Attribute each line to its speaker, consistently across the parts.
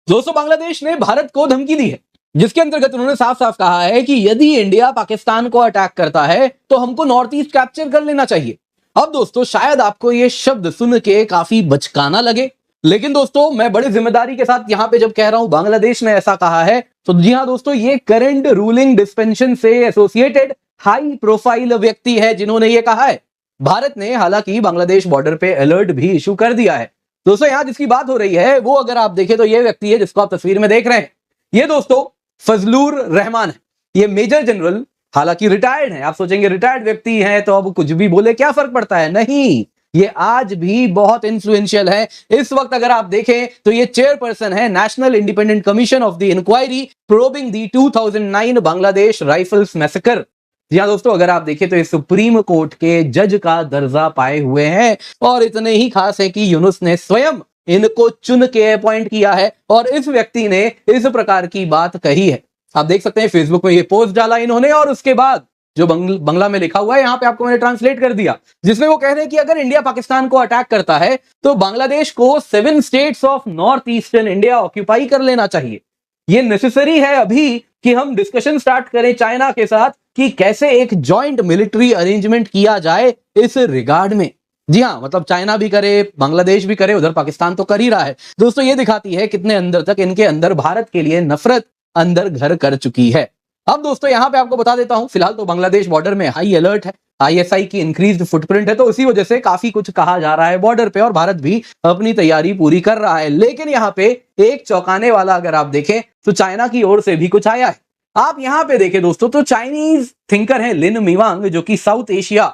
Speaker 1: दोस्तों बांग्लादेश ने भारत को धमकी दी है, जिसके अंतर्गत उन्होंने साफ साफ कहा है कि यदि इंडिया पाकिस्तान को अटैक करता है तो हमको नॉर्थ ईस्ट कैप्चर कर लेना चाहिए। अब दोस्तों शायद आपको ये शब्द सुन के काफी बचकाना लगे, लेकिन दोस्तों मैं बड़ी जिम्मेदारी के साथ यहां पे जब कह रहा हूं बांग्लादेश ने ऐसा कहा है, तो जी हां दोस्तों, ये करंट रूलिंग डिस्पेंशन से एसोसिएटेड हाई प्रोफाइल व्यक्ति है जिन्होंने ये कहा है। भारत ने हालांकि बांग्लादेश बॉर्डर पे अलर्ट भी इशू कर दिया है। दोस्तों यहां जिसकी बात हो रही है वो अगर आप देखें तो ये व्यक्ति है जिसको आप तस्वीर में देख रहे हैं। ये दोस्तों फजलुर रहमान है। ये मेजर जनरल, हालांकि रिटायर्ड है। आप सोचेंगे रिटायर्ड व्यक्ति है तो अब कुछ भी बोले क्या फर्क पड़ता है, नहीं, ये आज भी बहुत इन्फ्लुएंशियल है। इस वक्त अगर आप देखें तो ये चेयरपर्सन है national independent commission of the inquiry probing the 2009 Bangladesh rifles massacre. जी हाँ दोस्तों, अगर आप देखें तो ये सुप्रीम कोर्ट के जज का दर्जा पाए हुए हैं और इतने ही खास है कि यूनुस ने स्वयं इनको चुन के अपॉइंट किया है और इस व्यक्ति ने इस प्रकार की बात कही है। आप देख सकते हैं फेसबुक में ये पोस्ट डाला इन्होंने और उसके बाद जो बंगला में लिखा हुआ है यहां पे आपको मैंने ट्रांसलेट कर दिया, जिसमें वो कह रहे हैं कि अगर इंडिया पाकिस्तान को अटैक करता है तो बांग्लादेश को 7 states of north eastern India occupy कर लेना चाहिए। ये नेसेसरी है अभी कि हम डिस्कशन स्टार्ट करें चाइना के साथ कि कैसे एक जॉइंट मिलिट्री अरेंजमेंट किया जाए इस रिगार्ड में। जी हाँ, मतलब चाइना भी करे, बांग्लादेश भी करे, उधर पाकिस्तान तो कर ही रहा है। दोस्तों ये दिखाती है कितने अंदर तक इनके अंदर भारत के लिए नफरत अंदर घर कर चुकी है। अब दोस्तों यहां पे आपको बता देता हूं, फिलहाल तो बांग्लादेश बॉर्डर में हाई अलर्ट है, आईएसआई की इंक्रीज्ड फुटप्रिंट है, तो उसी वजह से काफी कुछ कहा जा रहा है बॉर्डर पे और भारत भी अपनी तैयारी पूरी कर रहा है। लेकिन यहां पे एक चौंकाने वाला अगर आप देखें तो चाइना की ओर से भी कुछ आया है। आप यहां पे देखें दोस्तों तो चाइनीज थिंकर है लिन मिवांग, जो कि South Asia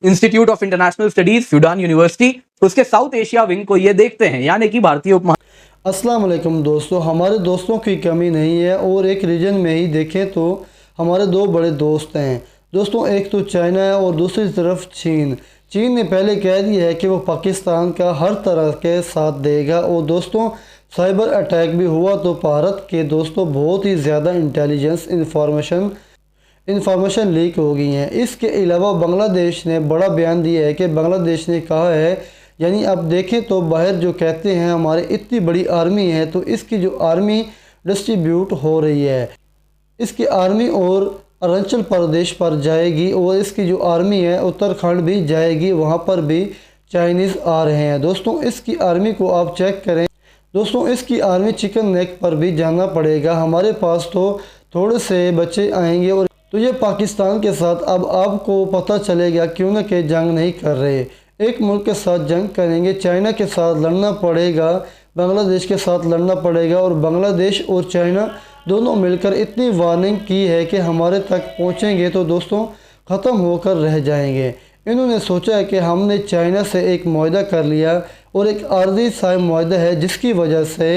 Speaker 1: institute of international studies Fudan university, उसके साउथ एशिया विंग को ये देखते हैं, यानी कि भारतीय उपमहा।
Speaker 2: अस्सलाम वालेकुम दोस्तों, हमारे दोस्तों की कमी नहीं है और एक रीजन में ही देखें तो हमारे दो बड़े दोस्त हैं दोस्तों। एक तो चाइना है और दूसरी तरफ चीन। चीन ने पहले कह दिया है कि वो पाकिस्तान का हर तरह के साथ देगा और दोस्तों साइबर अटैक भी हुआ तो भारत के दोस्तों बहुत ही ज़्यादा इंटेलिजेंस इंफॉर्मेशन लीक हो गई हैं। इसके अलावा बांग्लादेश ने बड़ा बयान दिया है कि बांग्लादेश ने कहा है, यानी अब देखें तो बाहर जो कहते हैं हमारे इतनी बड़ी आर्मी है तो इसकी जो आर्मी डिस्ट्रीब्यूट हो रही है, इसकी आर्मी और अरुणाचल प्रदेश पर जाएगी और इसकी जो आर्मी है उत्तराखंड भी जाएगी, वहाँ पर भी चाइनीज़ आ रहे हैं। दोस्तों इसकी आर्मी को आप चेक करें, दोस्तों इसकी आर्मी चिकन नेक पर भी जाना पड़ेगा। हमारे पास तो थोड़े से बच्चे आएंगे और तो ये पाकिस्तान के साथ अब आपको पता चलेगा क्यों न कि जंग नहीं कर रहे। एक मुल्क के साथ जंग करेंगे, चाइना के साथ लड़ना पड़ेगा, बांग्लादेश के साथ लड़ना पड़ेगा और बांग्लादेश और चाइना दोनों मिलकर इतनी वार्निंग की है कि हमारे तक पहुंचेंगे तो दोस्तों ख़त्म होकर रह जाएंगे। इन्होंने सोचा है कि हमने चाइना से एक मुआहदा कर लिया और एक आर्जी सा मुआहदा है जिसकी वजह से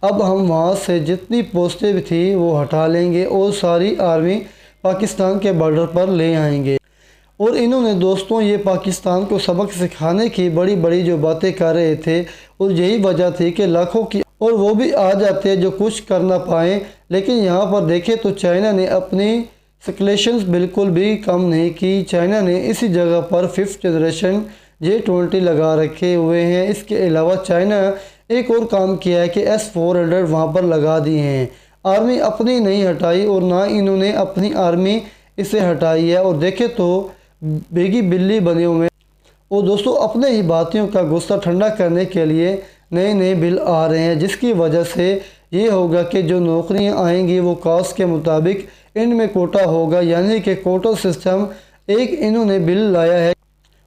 Speaker 2: अब हम वहाँ से जितनी पोस्टें थी वो हटा लेंगे और सारी आर्मी पाकिस्तान के बॉर्डर पर ले आएंगे। और इन्होंने दोस्तों ये पाकिस्तान को सबक सिखाने की बड़ी बड़ी जो बातें कर रहे थे और यही वजह थी कि लाखों की और वो भी आ जाते हैं जो कुछ कर ना पाएँ। लेकिन यहाँ पर देखें तो चाइना ने अपनी स्केलेशंस बिल्कुल भी कम नहीं की। चाइना ने इसी जगह पर 5th जनरेशन J-20 लगा रखे हुए हैं। इसके अलावा चाइना एक और काम किया है कि S-400 वहाँ पर लगा दिए हैं। आर्मी अपनी नहीं हटाई और ना इन्होंने अपनी आर्मी इसे हटाई है और देखें तो बेगी बिल्ली बने हुए और दोस्तों अपने ही भारतीयों का गुस्सा ठंडा करने के लिए नए नए बिल आ रहे हैं, जिसकी वजह से ये होगा कि जो नौकरियां आएंगी वो कास्ट के मुताबिक इनमें कोटा होगा, यानी कि कोटा सिस्टम एक इन्होंने बिल लाया है।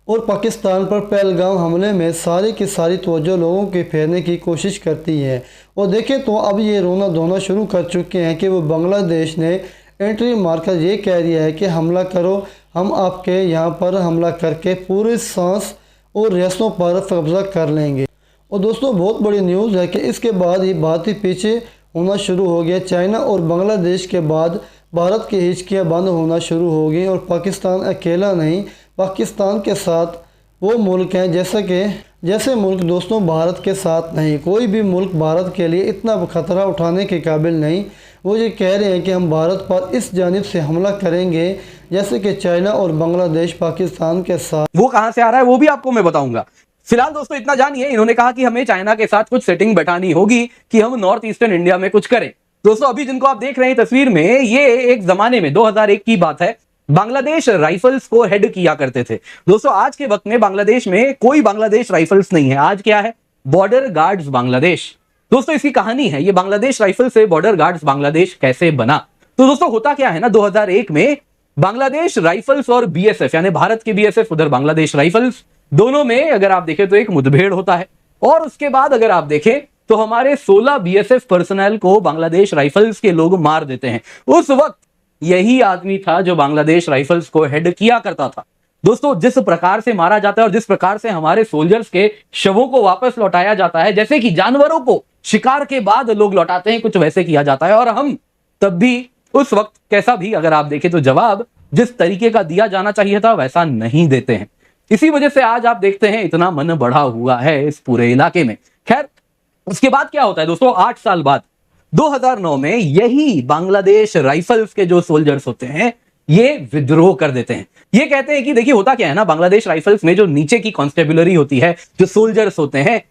Speaker 2: और पाकिस्तान पर पहलगाम हमले में सारी की सारी तवज्जो लोगों के फेरने की कोशिश करती है और देखें तो अब ये रोना धोना शुरू कर चुके हैं कि वो बांग्लादेश ने एंट्री मारकर ये कह दिया है कि हमला करो, हम आपके यहाँ पर हमला करके पूरे सांस और रियासतों पर कब्जा कर लेंगे। और दोस्तों बहुत बड़ी न्यूज़ है कि इसके बाद ही भारत पीछे होना शुरू हो गया। चाइना और बांग्लादेश के बाद भारत की हिचकियाँ बंद होना शुरू हो गई और पाकिस्तान अकेला नहीं, पाकिस्तान के साथ वो मुल्क हैं जैसे मुल्क दोस्तों भारत के साथ नहीं। कोई भी मुल्क भारत के लिए इतना खतरा उठाने के काबिल नहीं। वो ये कह रहे हैं कि हम भारत पर इस जानिब से हमला करेंगे जैसे कि चाइना और बांग्लादेश पाकिस्तान के साथ।
Speaker 1: वो कहां से आ रहा है वो भी आपको मैं बताऊंगा। फिलहाल दोस्तों इतना जानिए, इन्होंने कहा कि हमें चाइना के साथ कुछ सेटिंग बैठानी होगी कि हम नॉर्थ ईस्टर्न इंडिया में कुछ करें। दोस्तों अभी जिनको आप देख रहे हैं तस्वीर में, ये एक जमाने में 2001 की बात है, बांग्लादेश राइफल्स को हेड किया करते थे। दोस्तों आज के वक्त में बांग्लादेश में कोई बांग्लादेश राइफल्स नहीं है, आज क्या है, बॉर्डर गार्ड्स बांग्लादेश। दोस्तों इसकी कहानी है, ये बांग्लादेश राइफल से बॉर्डर गार्ड्स बांग्लादेश कैसे बना। तो दोस्तों होता क्या है ना, 2001 में बांग्लादेश राइफल्स और बीएसएफ यानी भारत की बीएसएफ उधर बांग्लादेश राइफल्स, दोनों में अगर आप देखें तो एक मुठभेड़ होता है। और उसके बाद अगर आप देखें तो हमारे 16 बीएसएफ पर्सनल को बांग्लादेश राइफल्स के लोग मार देते हैं। उस वक्त यही आदमी था जो बांग्लादेश राइफल्स को हेड किया करता था। दोस्तों जिस प्रकार से मारा जाता है और जिस प्रकार से हमारे सोल्जर्स के शवों को वापस लौटाया जाता है, जैसे कि जानवरों को शिकार के बाद लोग लौटाते हैं, कुछ वैसे किया जाता है। और हम तब भी उस वक्त कैसा भी अगर आप देखें तो जवाब जिस तरीके का दिया जाना चाहिए था वैसा नहीं देते हैं। इसी वजह से आज आप देखते हैं इतना मन बढ़ा हुआ है इस पूरे इलाके में। खैर उसके बाद क्या होता है दोस्तों, 8 साल बाद 2009 में यही बांग्लादेश राइफल्स के जो सोल्जर्स होते हैं ये विद्रोह कर देते हैं। ये कहते हैं कि देखिए होता क्या है ना, बांग्लादेश राइफल्स में जो नीचे की कांस्टेबुलरी होती है, जो सोल्जर्स होते हैं,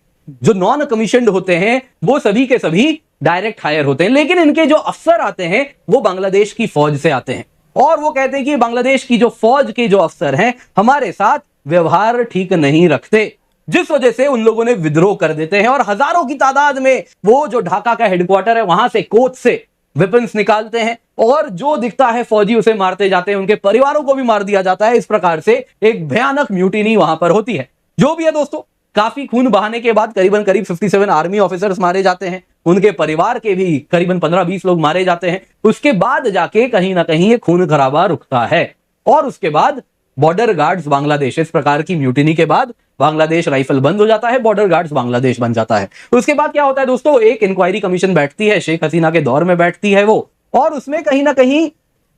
Speaker 1: जो नॉन कमीशन्ड होते हैं, वो सभी के सभी डायरेक्ट हायर होते हैं, लेकिन इनके जो अफसर आते हैं वो बांग्लादेश की फौज से आते हैं। और वो कहते हैं कि बांग्लादेश की जो फौज के जो अफसर हैं हमारे साथ व्यवहार ठीक नहीं रखते, जिस वजह से उन लोगों ने विद्रोह कर देते हैं। और हजारों की तादाद में वो जो ढाका का हेडक्वार्टर है वहां से कोच से वेपन्स निकालते हैं और जो दिखता है फौजी उसे मारते जाते हैं, उनके परिवारों को भी मार दिया जाता है। इस प्रकार से एक भयानक म्यूटिनी वहां पर होती है। जो भी है दोस्तों, काफी खून बहाने के बाद करीब 57 आर्मी ऑफिसर्स मारे जाते हैं, उनके परिवार के भी करीबन 15-20 लोग मारे जाते हैं। उसके बाद जाके कहीं ना कहीं ये खून खराबा रुकता है और उसके बाद बॉर्डर गार्ड्स बांग्लादेश, इस प्रकार की म्यूटिनी के बाद बांग्लादेश राइफल बंद हो जाता है, बॉर्डर गार्ड्स बांग्लादेश बन जाता है। उसके बाद क्या होता है दोस्तों, एक इंक्वायरी कमीशन बैठती है, शेख हसीना के दौर में बैठती है वो, और उसमें कहीं ना कहीं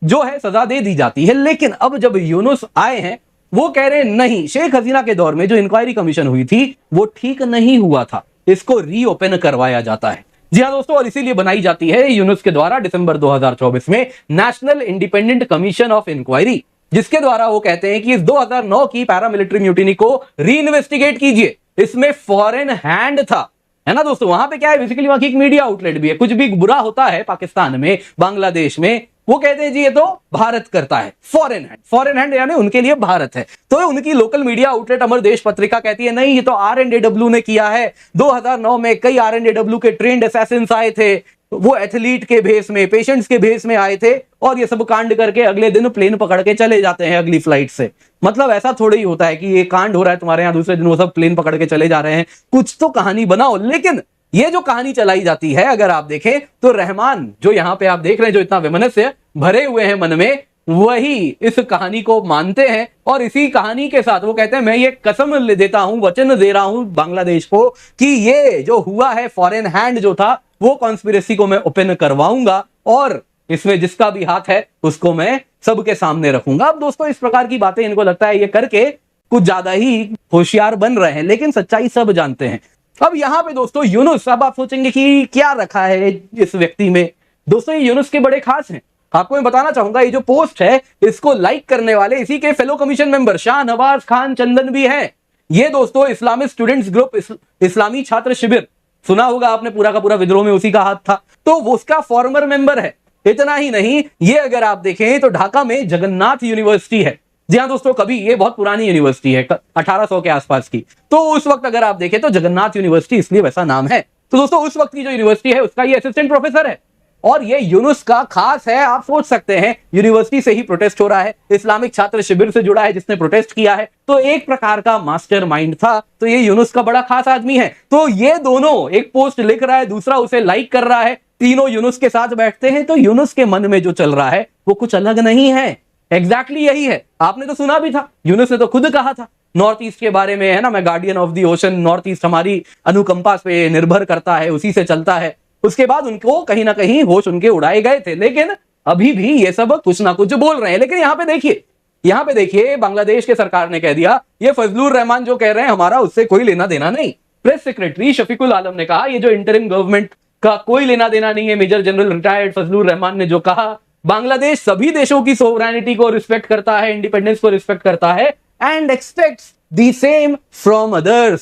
Speaker 1: जो है सजा दे दी जाती है। लेकिन अब जब यूनुस आए हैं वो कह रहे हैं नहीं, शेख हसीना के दौर में जो इंक्वायरी कमीशन हुई थी वो ठीक नहीं हुआ था, इसको रीओपन करवाया जाता है। जी हाँ दोस्तों, और इसीलिए बनाई जाती है यूनुस के द्वारा दिसंबर 2024 में national independent commission of inquiry, जिसके द्वारा वो कहते हैं कि इस 2009 की पैरामिलिट्री म्यूटिनी को री इन्वेस्टिगेट कीजिए, इसमें फॉरेन हैंड था, है ना दोस्तों। वहां पे क्या है, बेसिकली वहां की एक मीडिया आउटलेट भी है, कुछ भी बुरा होता है पाकिस्तान में, बांग्लादेश में, वो कहते हैं जी ये तो भारत करता है, फॉरेन हैंड यानी उनके लिए भारत है। तो उनकी लोकल मीडिया आउटलेट अमर देश पत्रिका कहती है नहीं, ये तो RNAW ने किया है। 2009 में कई RNAW के ट्रेंड असैसिन्स आए थे, वो एथलीट के भेस में, पेशेंट्स के भेस में आए थे और ये सब कांड करके अगले दिन प्लेन पकड़ के चले जाते हैं अगली फ्लाइट से। मतलब ऐसा थोड़ा ही होता है कि ये कांड हो रहा है तुम्हारे यहाँ, दूसरे दिन वो सब प्लेन पकड़ के चले जा रहे हैं। कुछ तो कहानी बनाओ। लेकिन ये जो कहानी चलाई जाती है अगर आप देखें तो रहमान जो यहाँ पे आप देख रहे हैं, जो इतना वैमनस्य भरे हुए हैं मन में, वही इस कहानी को मानते हैं और इसी कहानी के साथ वो कहते हैं मैं ये कसम ले देता हूं, वचन दे रहा हूं बांग्लादेश को कि ये जो हुआ है फॉरेन हैंड जो था वो कॉन्स्पिरेसी को मैं ओपन करवाऊंगा और इसमें जिसका भी हाथ है उसको मैं सबके सामने रखूंगा। अब दोस्तों इस प्रकार की बातें इनको लगता है ये करके कुछ ज्यादा ही होशियार बन रहे हैं, लेकिन सच्चाई सब जानते हैं। अब यहां पे दोस्तों यूनुस, अब आप सोचेंगे कि क्या रखा है इस व्यक्ति में। दोस्तों ये यूनुस के बड़े खास हैं। आपको मैं बताना चाहूंगा ये जो पोस्ट है इसको लाइक करने वाले इसी के fellow commission member Shahnawaz Khan Chandan भी हैं। ये दोस्तों इस्लामिक स्टूडेंट्स ग्रुप, इस्लामी छात्र शिविर, सुना होगा आपने, पूरा का पूरा विद्रोह में उसी का हाथ था, तो वो उसका फॉर्मर मेंबर है। इतना ही नहीं, ये अगर आप देखें तो ढाका में जगन्नाथ यूनिवर्सिटी है। जी हाँ दोस्तों, कभी ये बहुत पुरानी यूनिवर्सिटी है, 1800 के आसपास की। तो उस वक्त अगर आप देखें तो जगन्नाथ यूनिवर्सिटी इसलिए वैसा नाम है। तो दोस्तों उस वक्त की जो यूनिवर्सिटी है उसका ये असिस्टेंट प्रोफेसर है और ये यूनुस का खास है। आप सोच सकते हैं यूनिवर्सिटी से ही प्रोटेस्ट हो रहा है, इस्लामिक छात्र शिविर से जुड़ा है जिसने प्रोटेस्ट किया है, तो एक प्रकार का मास्टरमाइंड था। तो ये यूनुस का बड़ा खास आदमी है। तो ये दोनों, एक पोस्ट लिख रहा है, दूसरा उसे लाइक कर रहा है, तीनों यूनुस के साथ बैठते हैं। तो यूनुस के मन में जो चल रहा है वो कुछ अलग नहीं है, एग्जैक्टली यही है। आपने तो सुना भी था, यूनुस ने तो खुद कहा था नॉर्थ ईस्ट के बारे में, है ना, मैं guardian of the ocean, north east हमारी अनुकंपा पे निर्भर करता है, उसी से चलता है। उसके बाद उनको कहीं ना कहीं होश उनके उड़ाए गए थे, लेकिन अभी भी ये सब कुछ ना कुछ बोल रहे हैं। लेकिन यहाँ पे देखिए बांग्लादेश के सरकार ने कह दिया, ये फजलुर रहमान जो कह रहे हैं हमारा उससे कोई लेना देना नहीं। प्रेस सेक्रेटरी शफीकुल आलम ने कहा ये जो इंटरिम गवर्नमेंट का कोई लेना देना नहीं है। Major general retired Fazlur Rahman ने जो कहा, बांग्लादेश सभी देशों की सोवरेनिटी को रिस्पेक्ट करता है, इंडिपेंडेंस को रिस्पेक्ट करता है and aspects the same from others.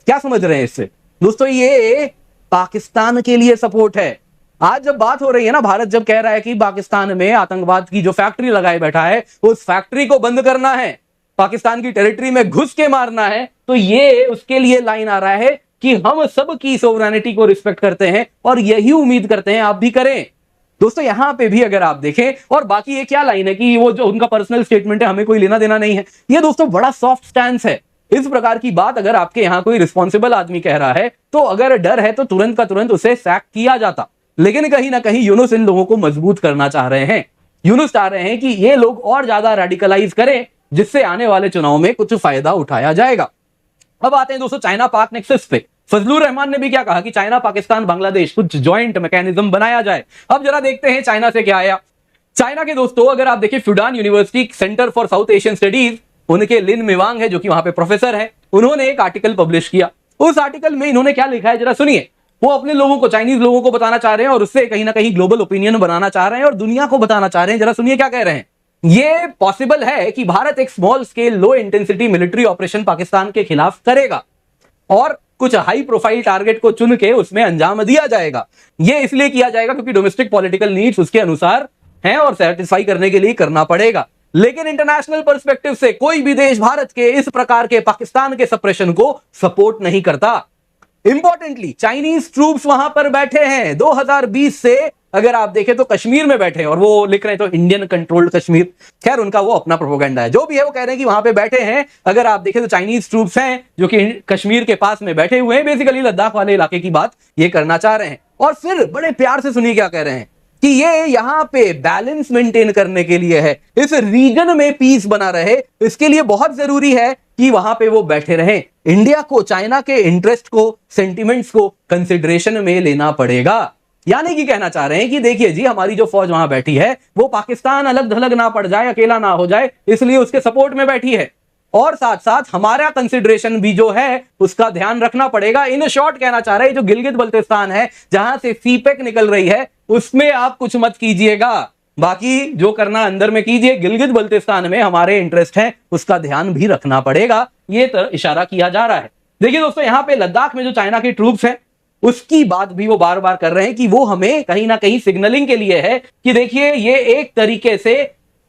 Speaker 1: क्या समझ रहे हैं इससे दोस्तों? ये पाकिस्तान के लिए सपोर्ट है। आज जब बात हो रही है ना, भारत जब कह रहा है कि पाकिस्तान में आतंकवाद की जो फैक्ट्री लगाए बैठा है उस फैक्ट्री को बंद करना है, पाकिस्तान की टेरिटरी में घुस के मारना है, तो ये उसके लिए लाइन आ रहा है कि हम सबकी सोवरेनिटी को रिस्पेक्ट करते हैं और यही उम्मीद करते हैं आप भी करें। दोस्तों यहां पे भी अगर आप देखें, और बाकी ये क्या लाइन है कि वो जो उनका पर्सनल स्टेटमेंट है हमें कोई लेना देना नहीं है, ये दोस्तों बड़ा सॉफ्ट स्टैंस है। इस प्रकार की बात अगर आपके यहां कोई रिस्पॉन्सिबल आदमी कह रहा है तो अगर डर है तो तुरंत का तुरंत उसे सैक किया जाता। लेकिन कहीं ना कहीं यूनुस इन लोगों को मजबूत करना चाह रहे हैं। यूनुस चाह रहे हैं कि ये लोग और ज्यादा रेडिकलाइज करें, जिससे आने वाले चुनाव में कुछ फायदा उठाया जाएगा। अब आते हैं दोस्तों चाइना पाक नेक्सस पे। फजलुर रहमान ने भी क्या कहा कि चाइना पाकिस्तान बांग्लादेश कुछ ज्वाइंट मैकेनिज्म बनाया जाए। अब जरा देखते हैं चाइना से क्या आया। चाइना के दोस्तों अगर आप देखिए, Fudan university centre for South Asian studies, उनके लिन मिवांग है जो कि वहां पे प्रोफेसर है, उन्होंने एक आर्टिकल पब्लिश किया। उस आर्टिकल में इन्होंने क्या लिखा है जरा सुनिए। वो अपने लोगों को, चाइनीज लोगों को बताना चाह रहे हैं और उससे कहीं ना कहीं ग्लोबल ओपिनियन बनाना चाह रहे हैं और दुनिया को बताना चाह रहे हैं। जरा सुनिए क्या कह रहे हैं। ये पॉसिबल है कि भारत एक small scale low intensity military operation Pakistan के खिलाफ करेगा और कुछ हाई प्रोफाइल टारगेट को चुन के उसमें अंजाम दिया जाएगा। यह इसलिए किया जाएगा क्योंकि डोमेस्टिक पॉलिटिकल नीड्स उसके अनुसार हैं और सेटिस्फाई करने के लिए करना पड़ेगा। लेकिन इंटरनेशनल पर्सपेक्टिव से कोई भी देश भारत के इस प्रकार के पाकिस्तान के सप्रेशन को सपोर्ट नहीं करता। इंपॉर्टेंटली चाइनीज ट्रूप्स वहां पर बैठे हैं 2020 से, अगर आप देखें तो कश्मीर में बैठे हैं, और वो लिख रहे हैं तो इंडियन कंट्रोल्ड कश्मीर। खैर उनका वो अपना प्रोपेगेंडा है, जो भी है वो कह रहे हैं कि वहां पे बैठे हैं। अगर आप देखें तो चाइनीज ट्रूप्स हैं जो कि कश्मीर के पास में बैठे हुए हैं, बेसिकली लद्दाख वाले इलाके की बात ये करना चाह रहे हैं। और फिर बड़े प्यार से सुनिए क्या कह रहे हैं कि ये यहां पे बैलेंस मेंटेन करने के लिए है, इस रीजन में पीस बना रहे, इसके लिए बहुत जरूरी है कि वहां पे वो बैठे रहें। इंडिया को चाइना के इंटरेस्ट को, सेंटिमेंट्स को कंसिडरेशन में लेना पड़ेगा। यानी कि कहना चाह रहे हैं कि देखिए जी, हमारी जो फौज वहां बैठी है वो पाकिस्तान अलग थलग ना पड़ जाए, अकेला ना हो जाए, इसलिए उसके सपोर्ट में बैठी है। और साथ साथ हमारा कंसिडरेशन भी जो है उसका ध्यान रखना पड़ेगा। इन शॉर्ट कहना चाह रहे हैं जो गिलगित बल्तिस्तान है, जहां से सीपेक निकल रही है, उसमें आप कुछ मत कीजिएगा, बाकी जो करना अंदर में कीजिए। गिलगित बल्तिस्तान में हमारे इंटरेस्ट है, उसका ध्यान भी रखना पड़ेगा। ये इशारा किया जा रहा है। देखिए दोस्तों, यहां पे लद्दाख में जो चाइना के ट्रूप्स हैं उसकी बात भी वो बार बार कर रहे हैं कि वो हमें कहीं ना कहीं सिग्नलिंग के लिए है कि देखिए ये एक तरीके से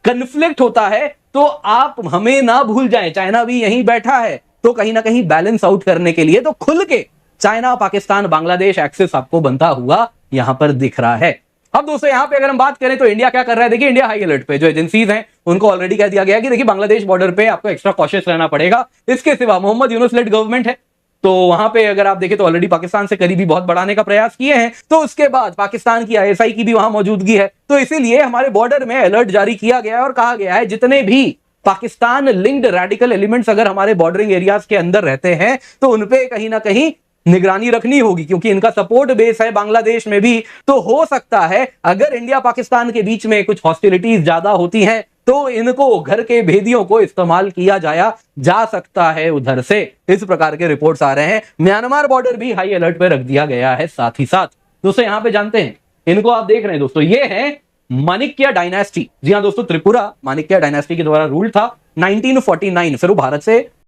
Speaker 1: कन्फ्लिक्ट होता है तो आप हमें ना भूल जाएं, चाइना भी यहीं बैठा है, तो कहीं ना कहीं बैलेंस आउट करने के लिए तो खुल के चाइना पाकिस्तान बांग्लादेश एक्सिस आपको बनता हुआ यहां पर दिख रहा है। अब दोस्तों यहां पे अगर हम बात करें तो इंडिया क्या कर रहा है। देखिए इंडिया हाई अलर्ट पे, जो एजेंसीज हैं उनको ऑलरेडी कह दिया गया कि देखिए बांग्लादेश बॉर्डर पे आपको एक्स्ट्रा कॉशियस रहना पड़ेगा। इसके सिवा मोहम्मद यूनुस लेड गवर्नमेंट है, तो वहां पे अगर आप देखें तो ऑलरेडी पाकिस्तान से करीबी बहुत बढ़ाने का प्रयास किए हैं। तो उसके बाद पाकिस्तान की आईएसआई की भी वहां मौजूदगी है, तो इसीलिए हमारे बॉर्डर में अलर्ट जारी किया गया है और कहा गया है जितने भी पाकिस्तान लिंक्ड रैडिकल एलिमेंट्स अगर हमारे बॉर्डरिंग एरियाज के अंदर रहते हैं तो उनपे कहीं ना कहीं निगरानी रखनी होगी, क्योंकि इनका सपोर्ट बेस है बांग्लादेश में भी। तो हो सकता है अगर इंडिया पाकिस्तान के बीच में कुछ हॉस्टिलिटीज ज्यादा होती हैं तो इनको घर के भेदियों को इस्तेमाल किया जा सकता है उधर से। इस प्रकार के रिपोर्ट्स आ रहे हैं। म्यांमार बॉर्डर भी हाई अलर्ट पे रख दिया गया है साथ ही साथ। दोस्तों यहां पे जानते हैं, इनको आप देख रहे हैं दोस्तों, ये है माणिक्य डायनेस्टी। जी हां दोस्तों, त्रिपुरा माणिक्य डायनेस्टी के द्वारा रूल था 1949, फिर वो भारत से